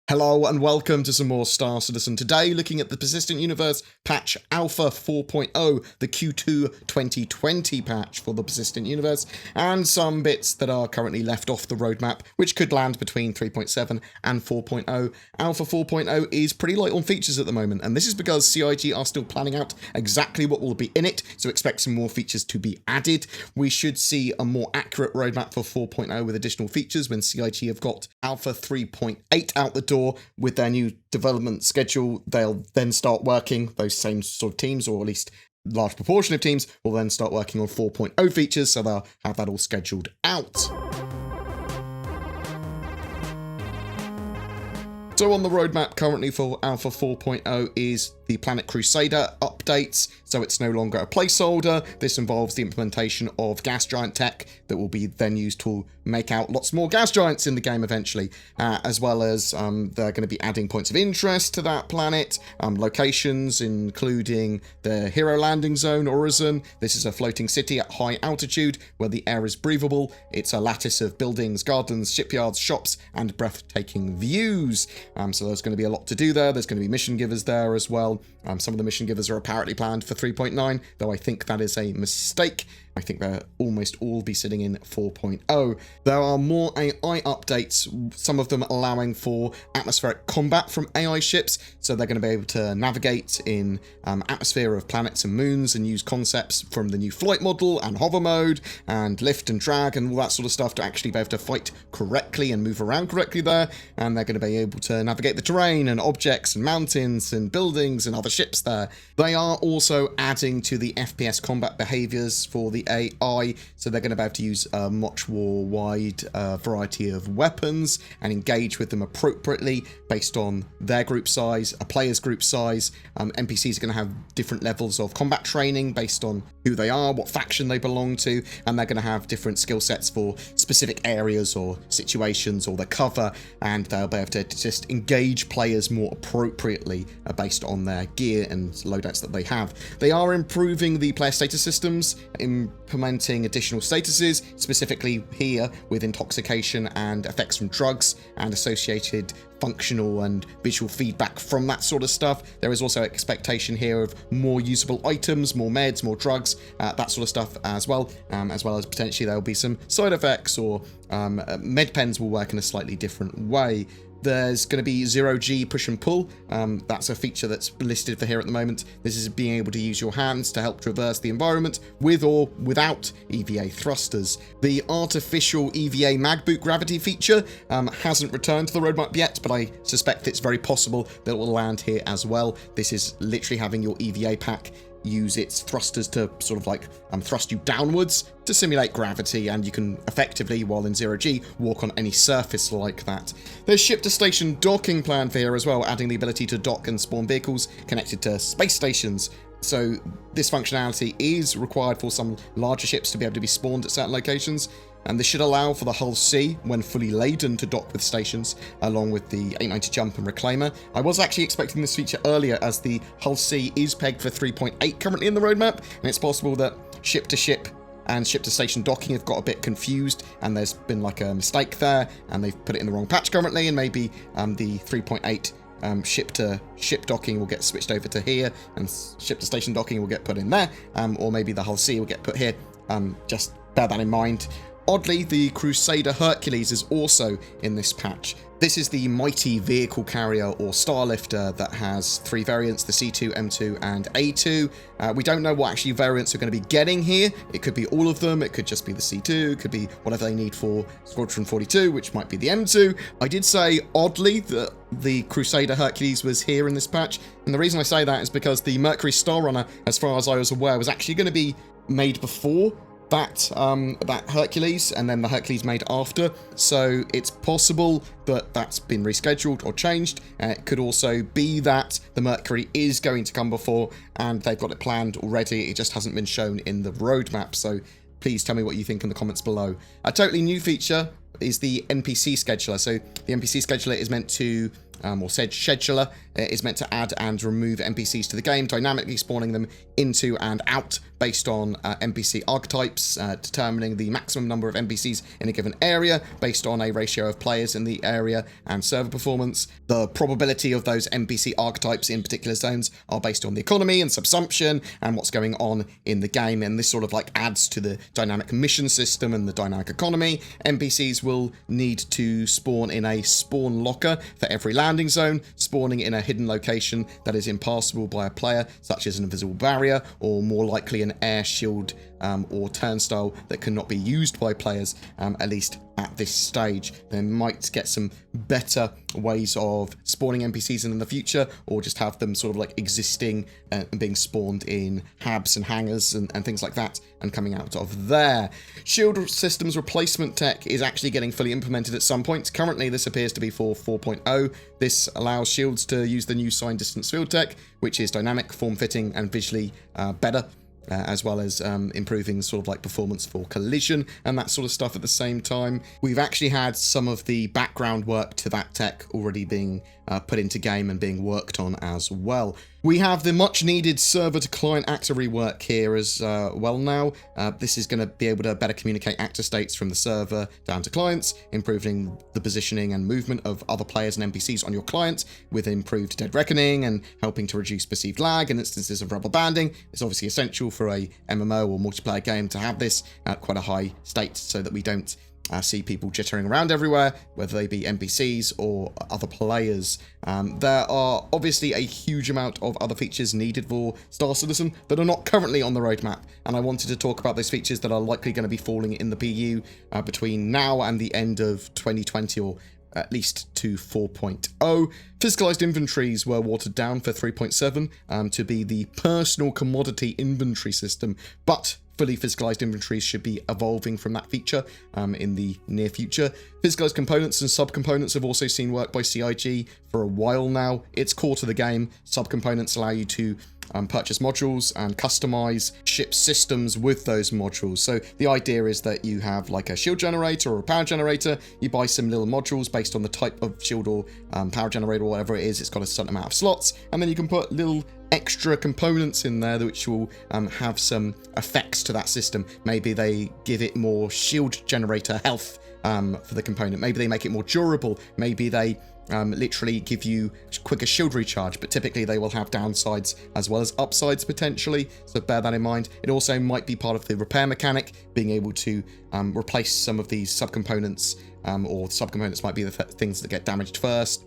Hello and welcome to some more Star Citizen. Today looking at the Persistent Universe patch Alpha 4.0, the Q2 2020 patch for the Persistent Universe, and some bits that are currently left off the roadmap, which could land between 3.7 and 4.0. Alpha 4.0 is pretty light on features at the moment, and this is because CIG are still planning out exactly what will be in it, so expect some more features to be added. We should see a more accurate roadmap for 4.0 with additional features when CIG have got Alpha 3.8 out the door. With their new development schedule, they'll then start working, those same sort of teams, or at least large proportion of teams, will then start working on 4.0 features, so they'll have that all scheduled out. So on the roadmap currently for Alpha 4.0 is the Planet Crusader updates, so it's no longer a placeholder. This involves the implementation of gas giant tech that will be then used to make out lots more gas giants in the game eventually, as well as they're going to be adding points of interest to that planet, locations including the Hero Landing Zone, Horizon. This is a floating city at high altitude where the air is breathable. It's a lattice of buildings, gardens, shipyards, shops, and breathtaking views. So there's going to be a lot to do there. There's going to be mission givers there as well. Some of the mission givers are apparently planned for 3.9, though I think that is a mistake. I think they'll almost all be sitting in 4.0. There are more AI updates, some of them allowing for atmospheric combat from AI ships, so they're going to be able to navigate in atmosphere of planets and moons and use concepts from the new flight model and hover mode and lift and drag and all that sort of stuff to actually be able to fight correctly and move around correctly there, and they're going to be able to navigate the terrain and objects and mountains and buildings and other ships there. They are also adding to the FPS combat behaviors for the AI, so they're going to be able to use a much more wide variety of weapons and engage with them appropriately based on their group size, a player's group size. NPCs are going to have different levels of combat training based on who they are, what faction they belong to, and they're going to have different skill sets for specific areas or situations or the cover, and they'll be able to just engage players more appropriately based on their gear and loadouts that they have. They are improving the player status systems, implementing additional statuses, specifically here with intoxication and effects from drugs and associated functional and visual feedback from that sort of stuff. There is also expectation here of more usable items, more meds, more drugs, that sort of stuff as well as potentially there'll be some side effects, or med pens will work in a slightly different way. There's going to be 0G push and pull. That's a feature that's listed for here at the moment. This is being able to use your hands to help traverse the environment with or without EVA thrusters. The artificial EVA mag boot gravity feature hasn't returned to the roadmap yet, but I suspect it's very possible that it will land here as well. This is literally having your EVA pack use its thrusters to sort of like thrust you downwards to simulate gravity, and you can effectively, while in 0G, walk on any surface like that. There's ship-to-station docking planned for here as well, adding the ability to dock and spawn vehicles connected to space stations. So this functionality is required for some larger ships to be able to be spawned at certain locations, and this should allow for the Hull C, when fully laden, to dock with stations, along with the 890 jump and reclaimer. I was actually expecting this feature earlier, as the Hull C is pegged for 3.8 currently in the roadmap, and it's possible that ship-to-ship and ship-to-station docking have got a bit confused, and there's been like a mistake there, and they've put it in the wrong patch currently, and maybe the 3.8 ship-to-ship docking will get switched over to here, and ship-to-station docking will get put in there, or maybe the Hull C will get put here. Just bear that in mind. Oddly, the Crusader Hercules is also in this patch. This is the mighty vehicle carrier, or Starlifter, that has three variants, the C2, M2, and A2. We don't know what actually variants are going to be getting here. It could be all of them, it could just be the C2, it could be whatever they need for Squadron 42, which might be the M2. I did say, oddly, that the Crusader Hercules was here in this patch, and the reason I say that is because the Mercury Star Runner, as far as I was aware, was actually going to be made before that Hercules, and then the Hercules made after, so it's possible that that's been rescheduled or changed. It could also be that the Mercury is going to come before and they've got it planned already, it just hasn't been shown in the roadmap. So please tell me what you think in the comments below. A totally new feature is the NPC Scheduler. So the NPC Scheduler is meant to or Scheduler is meant to add and remove NPCs to the game, dynamically spawning them into and out based on NPC archetypes, determining the maximum number of NPCs in a given area based on a ratio of players in the area and server performance. The probability of those NPC archetypes in particular zones are based on the economy and subsumption and what's going on in the game, and this sort of like adds to the dynamic mission system and the dynamic economy. NPCs will need to spawn in a spawn locker for every landing zone, spawning in a hidden location that is impassable by a player, such as an invisible barrier, or more likely an air shield or turnstile that cannot be used by players, at least at this stage. They might get some better ways of spawning NPCs in the future, or just have them sort of like existing and being spawned in habs and hangars and things like that, and coming out of there. Shield systems replacement tech is actually getting fully implemented at some point. Currently, this appears to be for 4.0. This allows shields to use the new sign distance field tech, which is dynamic, form-fitting, and visually better. As well as improving sort of like performance for collision and that sort of stuff at the same time. We've actually had some of the background work to that tech already being put into game and being worked on as well. We have the much needed server to client actor rework here as well now. This is going to be able to better communicate actor states from the server down to clients, improving the positioning and movement of other players and NPCs on your client with improved dead reckoning and helping to reduce perceived lag in instances of rubber banding. It's obviously essential for a MMO or multiplayer game to have this at quite a high state so that we don't see people jittering around everywhere, whether they be NPCs or other players. There are obviously a huge amount of other features needed for Star Citizen that are not currently on the roadmap, and I wanted to talk about those features that are likely going to be falling in the PU between now and the end of 2020, or at least to 4.0. Physicalized Inventories were watered down for 3.7 to be the personal commodity inventory system, but fully physicalized inventories should be evolving from that feature in the near future. Physicalized components and subcomponents have also seen work by CIG for a while now. It's core to the game. Subcomponents allow you to purchase modules and customize ship systems with those modules. So the idea is that you have like a shield generator or a power generator, you buy some little modules based on the type of shield or power generator or whatever it is. It's got a certain amount of slots, and then you can put little extra components in there which will have some effects to that system. Maybe they give it more shield generator health for the component. Maybe they make it more durable. Maybe they literally give you quicker shield recharge, but typically they will have downsides as well as upsides potentially, so bear that in mind. It also might be part of the repair mechanic, being able to replace some of these subcomponents, or subcomponents might be the things that get damaged first.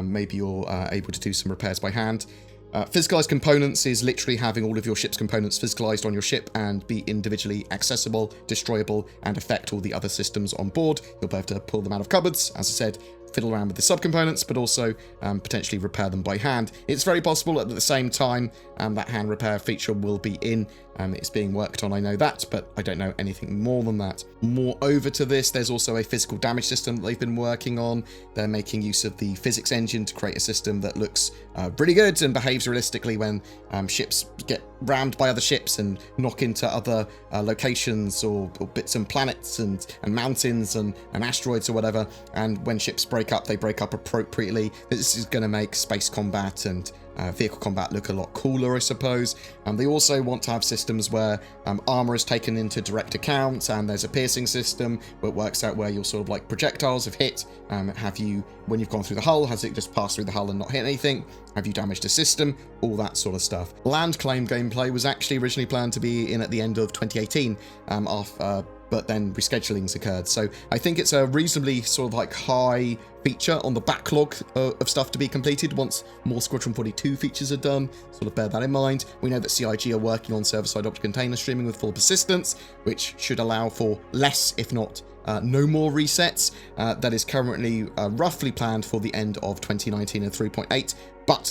Maybe you're able to do some repairs by hand. Physicalized components is literally having all of your ship's components physicalized on your ship and be individually accessible, destroyable, and affect all the other systems on board. You'll be able to pull them out of cupboards, as I said, fiddle around with the subcomponents, but also potentially repair them by hand. It's very possible that at the same time that hand repair feature will be in. It's being worked on, I know that, but I don't know anything more than that. More over to this, there's also a physical damage system that they've been working on. They're making use of the physics engine to create a system that looks pretty good and behaves realistically when ships get rammed by other ships and knock into other locations or bits and planets and mountains and asteroids or whatever. And when ships break up, they break up appropriately. This is going to make space combat and vehicle combat look a lot cooler, I suppose. They also want to have systems where armor is taken into direct account, and there's a piercing system where it works out where your sort of like projectiles have hit. Have you, when you've gone through the hull, has it just passed through the hull and not hit anything? Have you damaged a system? All that sort of stuff. Land claim gameplay was actually originally planned to be in at the end of 2018, but then reschedulings occurred. So I think it's a reasonably sort of like high feature on the backlog of stuff to be completed once more Squadron 42 features are done. Sort of bear that in mind. We know that CIG are working on server-side object container streaming with full persistence, which should allow for less, if not no more resets. That is currently roughly planned for the end of 2019 and 3.8, but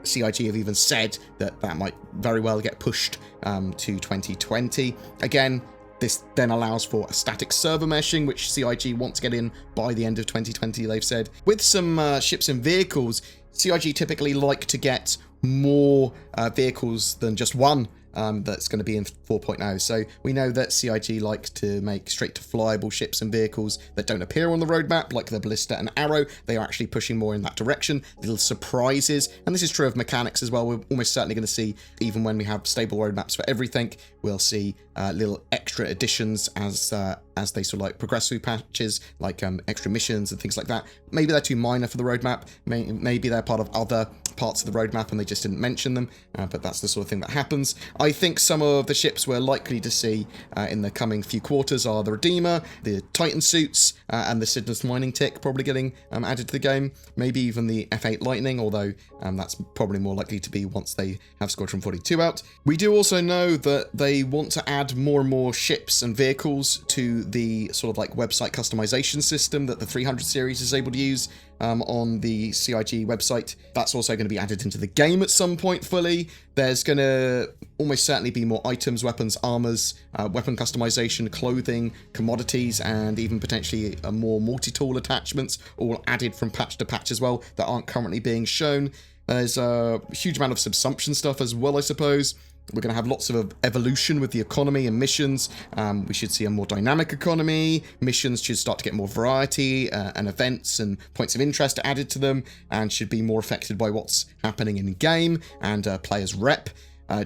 CIG have even said that that might very well get pushed to 2020. Again, this then allows for a static server meshing, which CIG want to get in by the end of 2020, they've said. With some ships and vehicles, CIG typically like to get more vehicles than just one that's going to be in 4.0. So we know that CIG likes to make straight-to-flyable ships and vehicles that don't appear on the roadmap, like the Ballista and Arrow. They are actually pushing more in that direction. Little surprises, and this is true of mechanics as well. We're almost certainly going to see, even when we have stable roadmaps for everything, we'll see little extra additions as they sort of like progress through patches, like extra missions and things like that. Maybe they're too minor for the roadmap. Maybe they're part of other parts of the roadmap and they just didn't mention them, but that's the sort of thing that happens. I think some of the ships we're likely to see in the coming few quarters are the Redeemer, the Titan suits, and the Sidnus mining tick probably getting added to the game. Maybe even the F8 Lightning, although that's probably more likely to be once they have Squadron 42 out. We do also know that they want to add more and more ships and vehicles to the sort of like website customization system that the 300 series is able to use on the CIG website. That's also going to be added into the game at some point fully. There's going to almost certainly be more items, weapons, armors, weapon customization, clothing, commodities, and even potentially more multi-tool attachments, all added from patch to patch as well, that aren't currently being shown. There's a huge amount of subsumption stuff as well, I suppose. We're going to have lots of evolution with the economy and missions. We should see a more dynamic economy. Missions should start to get more variety, and events and points of interest added to them, and should be more affected by what's happening in game and players' rep.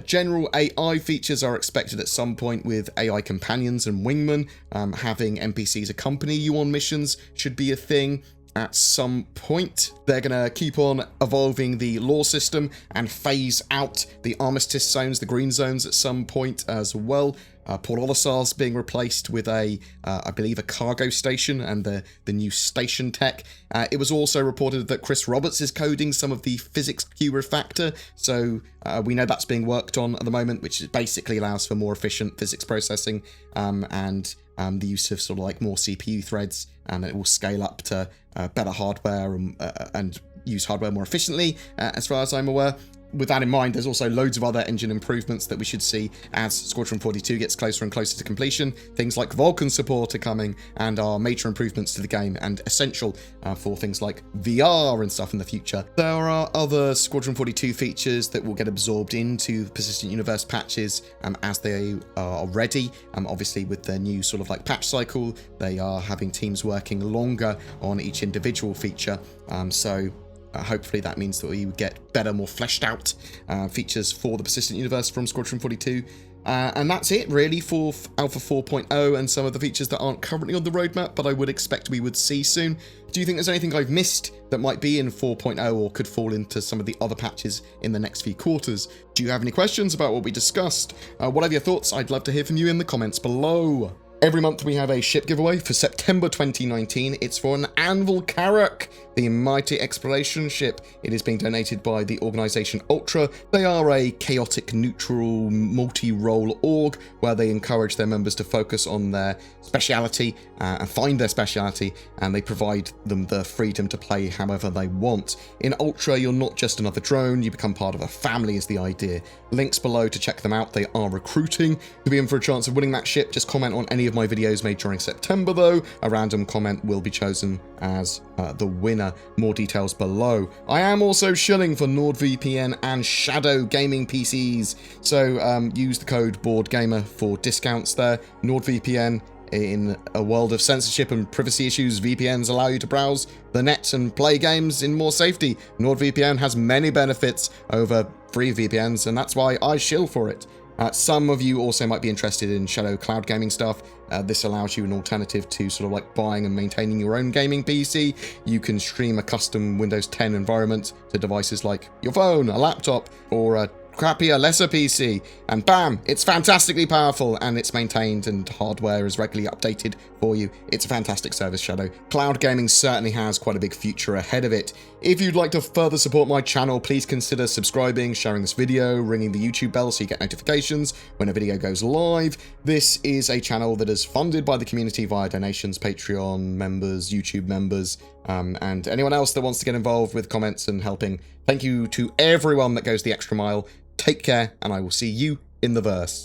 General AI features are expected at some point, with AI companions and wingmen. Having NPCs accompany you on missions should be a thing at some point. They're going to keep on evolving the lore system and phase out the armistice zones, the green zones, at some point as well. Port Olisar's being replaced with I believe a cargo station and the new station tech. It was also reported that Chris Roberts is coding some of the physics Q refactor, so we know that's being worked on at the moment, which basically allows for more efficient physics processing and the use of sort of like more CPU threads, and it will scale up to better hardware and use hardware more efficiently, as far as I'm aware. With that in mind, there's also loads of other engine improvements that we should see as Squadron 42 gets closer and closer to completion. Things like Vulcan support are coming and are major improvements to the game and essential for things like VR and stuff in the future. There are other Squadron 42 features that will get absorbed into the Persistent Universe patches as they are ready. Obviously, with their new sort of like patch cycle, they are having teams working longer on each individual feature. Hopefully that means that we get better, more fleshed out features for the Persistent Universe from Squadron 42. And that's it really for Alpha 4.0 and some of the features that aren't currently on the roadmap, but I would expect we would see soon. Do you think there's anything I've missed that might be in 4.0 or could fall into some of the other patches in the next few quarters? Do you have any questions about what we discussed? What are your thoughts? I'd love to hear from you in the comments below. Every month we have a ship giveaway. For September 2019, it's for an Anvil Carrack, the mighty exploration ship. It is being donated by the organisation Ultra. They are a chaotic, neutral, multi-role org where they encourage their members to focus on their speciality and find their speciality, and they provide them the freedom to play however they want. In Ultra, you're not just another drone, you become part of a family is the idea. Links below to check them out. They are recruiting. To be in for a chance of winning that ship, just comment on any of my videos made during September though. A random comment will be chosen as the winner. More details below. I am also shilling for NordVPN and Shadow gaming PCs, so use the code BoredGamer for discounts there. NordVPN, in a world of censorship and privacy issues, VPNs allow you to browse the net and play games in more safety. NordVPN has many benefits over free VPNs, and that's why I shill for it. Some of you also might be interested in Shadow cloud gaming stuff. This allows you an alternative to sort of like buying and maintaining your own gaming PC. You can stream a custom Windows 10 environment to devices like your phone, a laptop, or a crappier, lesser PC, and bam, it's fantastically powerful, and it's maintained and hardware is regularly updated for you. It's a fantastic service, Shadow. Cloud gaming certainly has quite a big future ahead of it. If you'd like to further support my channel, please consider subscribing, sharing this video, ringing the YouTube bell so you get notifications when a video goes live. This is a channel that is funded by the community via donations, Patreon members, YouTube members, and anyone else that wants to get involved with comments and helping. Thank you to everyone that goes the extra mile. Take care, and I will see you in the verse.